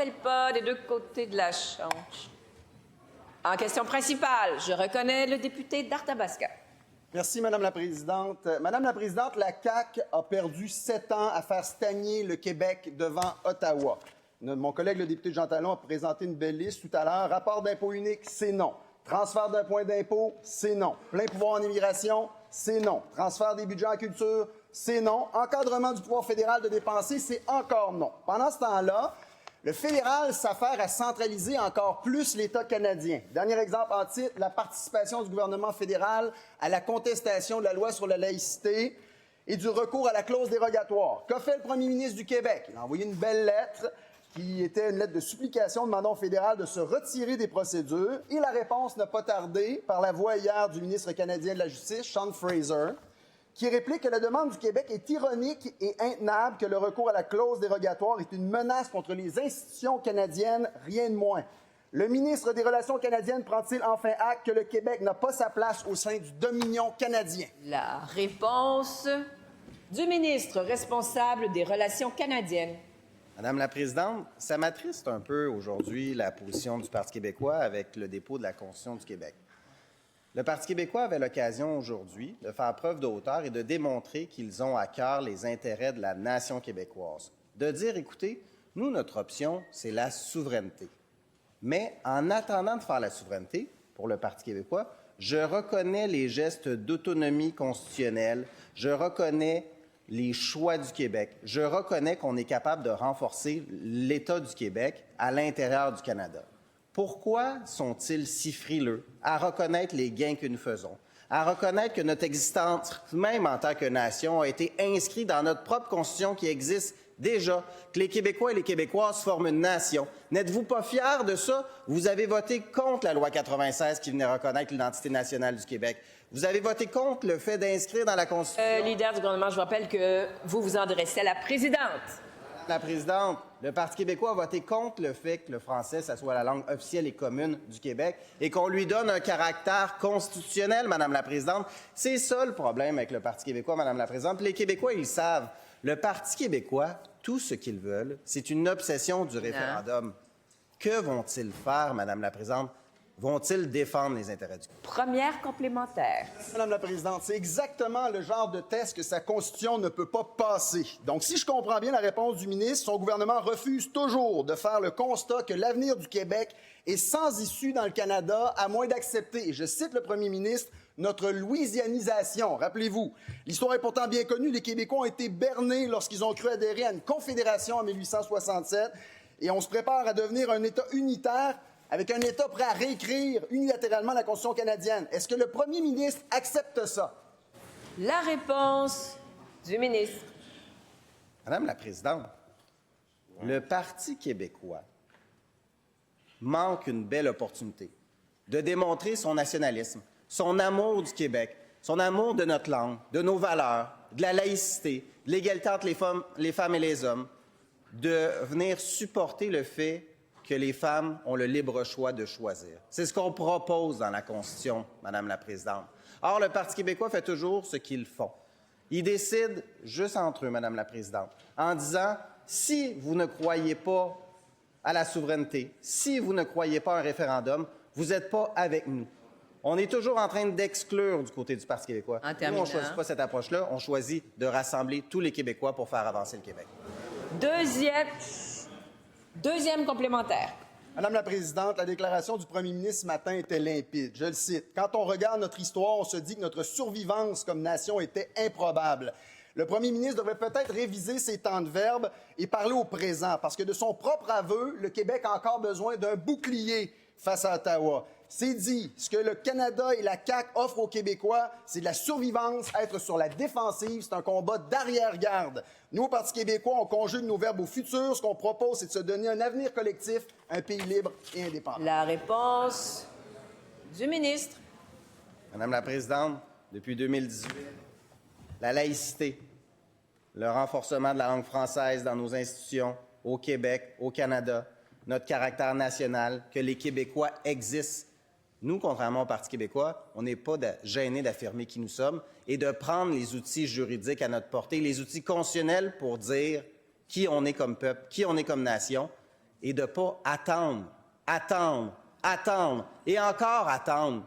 s'appelle pas des deux côtés de la Chambre. En question principale, je reconnais le député d'Arthabasca. Merci, Madame la Présidente. Madame la Présidente, la CAQ a perdu 7 ans à faire stagner le Québec devant Ottawa. Mon collègue, le député Jean Talon, a présenté une belle liste tout à l'heure. Rapport d'impôt unique, c'est non. Transfert d'un point d'impôt, c'est non. Plein pouvoir en immigration, c'est non. Transfert des budgets en culture, c'est non. Encadrement du pouvoir fédéral de dépenser, c'est encore non. Pendant ce temps-là, le fédéral s'affaire à centraliser encore plus l'État canadien. Dernier exemple en titre, la participation du gouvernement fédéral à la contestation de la loi sur la laïcité et du recours à la clause dérogatoire. Qu'a fait le premier ministre du Québec? Il a envoyé une belle lettre qui était une lettre de supplication demandant au fédéral de se retirer des procédures. Et la réponse n'a pas tardé par la voix hier du ministre canadien de la Justice, Sean Fraser, qui réplique que la demande du Québec est ironique et intenable, que le recours à la clause dérogatoire est une menace contre les institutions canadiennes, rien de moins. Le ministre des Relations canadiennes prend-il enfin acte que le Québec n'a pas sa place au sein du dominion canadien? La réponse du ministre responsable des Relations canadiennes. Madame la Présidente, ça m'attriste un peu aujourd'hui la position du Parti québécois avec le dépôt de la Constitution du Québec. Le Parti québécois avait l'occasion aujourd'hui de faire preuve de hauteur et de démontrer qu'ils ont à cœur les intérêts de la nation québécoise. De dire, écoutez, nous, notre option, c'est la souveraineté. Mais en attendant de faire la souveraineté, pour le Parti québécois, je reconnais les gestes d'autonomie constitutionnelle, je reconnais les choix du Québec, je reconnais qu'on est capable de renforcer l'État du Québec à l'intérieur du Canada. Pourquoi sont-ils si frileux à reconnaître les gains que nous faisons, à reconnaître que notre existence, même en tant que nation, a été inscrite dans notre propre Constitution qui existe déjà, que les Québécois et les Québécoises forment une nation? N'êtes-vous pas fiers de ça? Vous avez voté contre la loi 96 qui venait reconnaître l'identité nationale du Québec. Vous avez voté contre le fait d'inscrire dans la Constitution... Leader du gouvernement, je vous rappelle que vous vous adressez à la présidente. La Présidente, le Parti québécois a voté contre le fait que le français, ça soit la langue officielle et commune du Québec et qu'on lui donne un caractère constitutionnel, Madame la Présidente. C'est ça le problème avec le Parti québécois, Madame la Présidente. Les Québécois, ils savent. Le Parti québécois, tout ce qu'ils veulent, c'est une obsession du référendum. Que vont-ils faire, Madame la Présidente? Vont-ils défendre les intérêts du Québec? Première complémentaire. Madame la Présidente, c'est exactement le genre de test que sa Constitution ne peut pas passer. Donc, si je comprends bien la réponse du ministre, son gouvernement refuse toujours de faire le constat que l'avenir du Québec est sans issue dans le Canada, à moins d'accepter, et je cite le premier ministre, notre louisianisation. Rappelez-vous, l'histoire est pourtant bien connue, les Québécois ont été bernés lorsqu'ils ont cru adhérer à une confédération en 1867, et on se prépare à devenir un État unitaire avec un État prêt à réécrire unilatéralement la Constitution canadienne. Est-ce que le premier ministre accepte ça? La réponse du ministre. Madame la Présidente, le Parti québécois manque une belle opportunité de démontrer son nationalisme, son amour du Québec, son amour de notre langue, de nos valeurs, de la laïcité, de l'égalité entre les femmes et les hommes, de venir supporter le fait que les femmes ont le libre choix de choisir. C'est ce qu'on propose dans la Constitution, Madame la Présidente. Or, le Parti québécois fait toujours ce qu'ils font. Ils décident juste entre eux, Madame la Présidente, en disant, si vous ne croyez pas à la souveraineté, si vous ne croyez pas à un référendum, vous n'êtes pas avec nous. On est toujours en train d'exclure du côté du Parti québécois. Nous, on ne choisit pas cette approche-là, on choisit de rassembler tous les Québécois pour faire avancer le Québec. Deuxième complémentaire. Madame la Présidente, la déclaration du premier ministre ce matin était limpide. Je le cite. Quand on regarde notre histoire, on se dit que notre survivance comme nation était improbable. Le premier ministre devrait peut-être réviser ses temps de verbe et parler au présent, parce que de son propre aveu, le Québec a encore besoin d'un bouclier face à Ottawa. C'est dit, ce que le Canada et la CAQ offrent aux Québécois, c'est de la survivance, être sur la défensive, c'est un combat d'arrière-garde. Nous, au Parti québécois, on conjugue nos verbes au futur. Ce qu'on propose, c'est de se donner un avenir collectif, un pays libre et indépendant. La réponse du ministre. Madame la Présidente, depuis 2018, la laïcité, le renforcement de la langue française dans nos institutions, au Québec, au Canada, notre caractère national, que les Québécois existent. Nous, contrairement au Parti québécois, on n'est pas gênés d'affirmer qui nous sommes et de prendre les outils juridiques à notre portée, les outils constitutionnels pour dire qui on est comme peuple, qui on est comme nation et de ne pas attendre, attendre, attendre et encore attendre.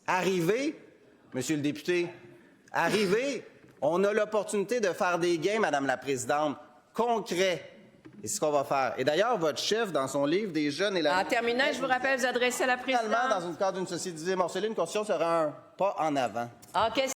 Arriver, Monsieur le député, arriver, on a l'opportunité de faire des gains, Madame la Présidente, concrets. Et c'est ce qu'on va faire. Et d'ailleurs, votre chef, dans son livre des jeunes et la... En terminant, je vous rappelle vous adresser à la présidente. Finalement, dans le cadre d'une société divisée et morcelée, une constitution serait un pas en avant. En question